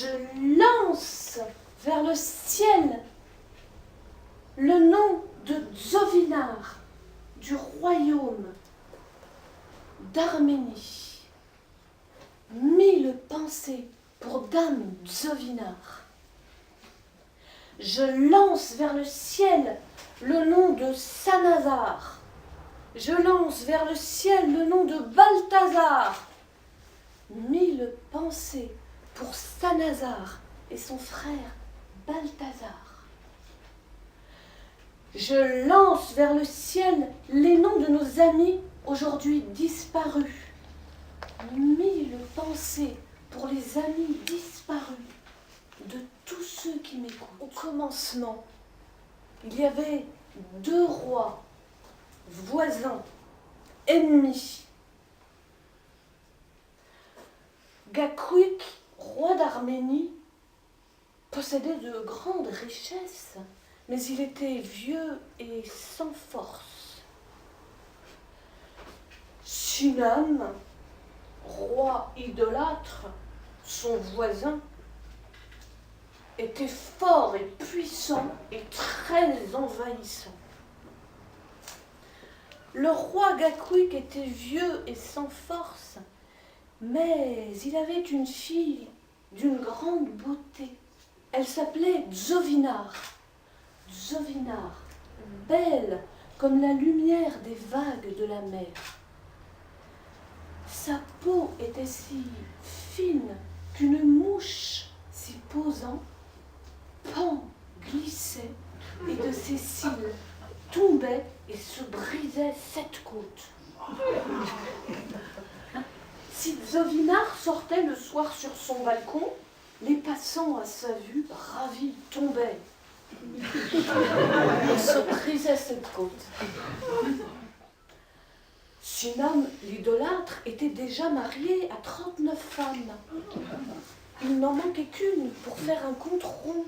Je lance vers le ciel le nom de Tsovinar, du royaume d'Arménie. 1000 pensées pour Dame Tsovinar. Je lance vers le ciel le nom de Sanazar. Je lance vers le ciel le nom de Balthazar. 1000 pensées pour Sanazar et son frère Balthazar. Je lance vers le ciel les noms de nos amis aujourd'hui disparus. 1000 pensées pour les amis disparus de tous ceux qui m'écoutent. Au commencement, il y avait 2 rois, voisins, ennemis. Gakouik, roi d'Arménie, possédait de grandes richesses, mais il était vieux et sans force. Sinam, roi idolâtre, son voisin, était fort et puissant et très envahissant. Le roi Gakouik était vieux et sans force, mais il avait une fille d'une grande beauté. Elle s'appelait Tsovinar. Tsovinar, belle comme la lumière des vagues de la mer. Sa peau était si fine qu'une mouche s'y posant, pan glissait et de ses cils tombait et se brisait 7 côtes. Si Tsovinar sortait le soir sur son balcon, les passants à sa vue, ravis, tombaient. Et se brisaient 7 côtes. Sinam, l'idolâtre, était déjà marié à 39 femmes. Il n'en manquait qu'une pour faire un compte rond.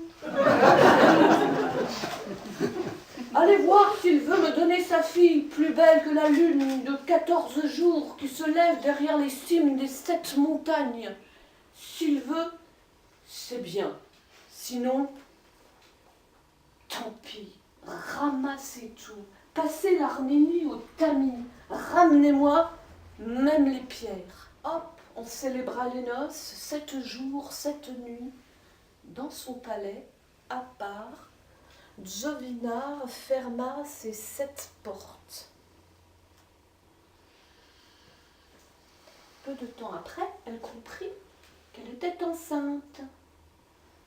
Allez voir s'il veut me donner sa fille, plus belle que la lune de 14 jours qui se lève derrière les cimes des 7 montagnes. S'il veut, c'est bien. Sinon, tant pis. Ramassez tout. Passez l'Arménie au tamis. Ramenez-moi même les pierres. Hop, on célébra les noces, 7 jours, 7 nuits, dans son palais, à part. Tsovinar ferma ses 7 portes. Peu de temps après, elle comprit qu'elle était enceinte.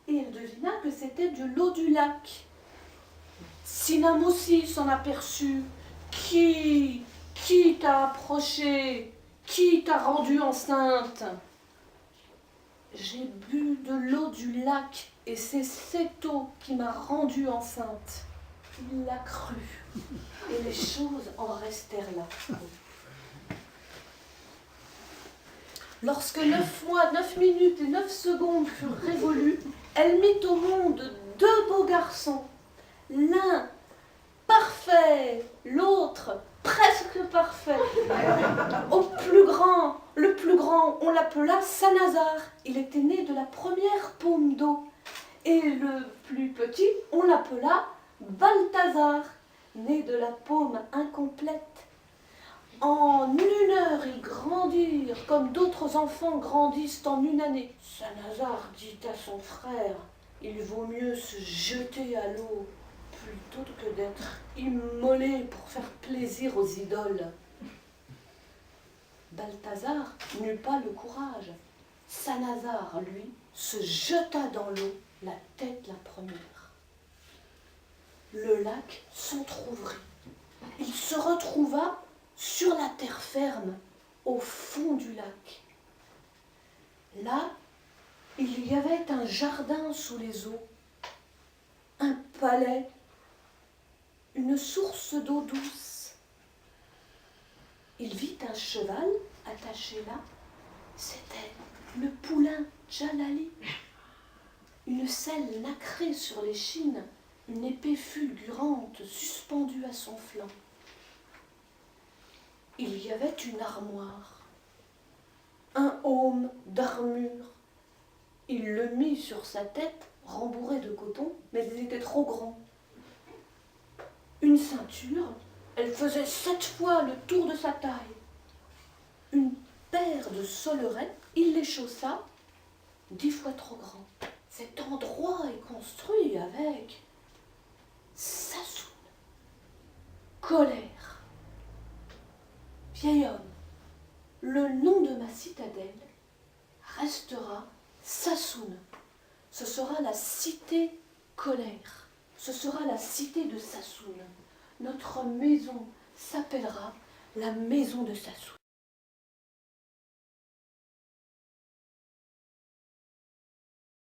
Et elle devina que c'était de l'eau du lac. Sinam aussi s'en aperçut. Qui t'a approché? Qui t'a rendue enceinte? J'ai bu de l'eau du lac et c'est cette eau qui m'a rendue enceinte. Il l'a cru et les choses en restèrent là. Lorsque 9 mois, 9 minutes et 9 secondes furent révolus, elle mit au monde 2 beaux garçons. L'un parfait, l'autre presque parfait. Le plus grand, on l'appela Sanazar. Il était né de la première paume d'eau. Et le plus petit, on l'appela Balthazar, né de la paume incomplète. En 1 heure, ils grandirent comme d'autres enfants grandissent en 1 année. Sanazar dit à son frère, il vaut mieux se jeter à l'eau plutôt que d'être immolé pour faire plaisir aux idoles. Balthazar n'eut pas le courage. Sanazar, lui, se jeta dans l'eau, la tête la première. Le lac s'entr'ouvrit. Il se retrouva sur la terre ferme, au fond du lac. Là, il y avait un jardin sous les eaux, un palais, une source d'eau douce. Il vit un cheval attaché là. C'était le poulain Djalali. Une selle nacrée sur l'échine, une épée fulgurante suspendue à son flanc. Il y avait une armoire, un aume d'armure, Il le mit sur sa tête, rembourré de coton, mais il était trop grand. Une ceinture, elle faisait 7 fois le tour de sa taille. Une paire de solerets, il les chaussa, 10 fois trop grand. Cet endroit est construit avec Sassoon, colère. Vieil homme, le nom de ma citadelle restera Sassoon. Ce sera la cité colère. Ce sera la cité de Sassoon. Notre maison s'appellera la maison de Sassoon.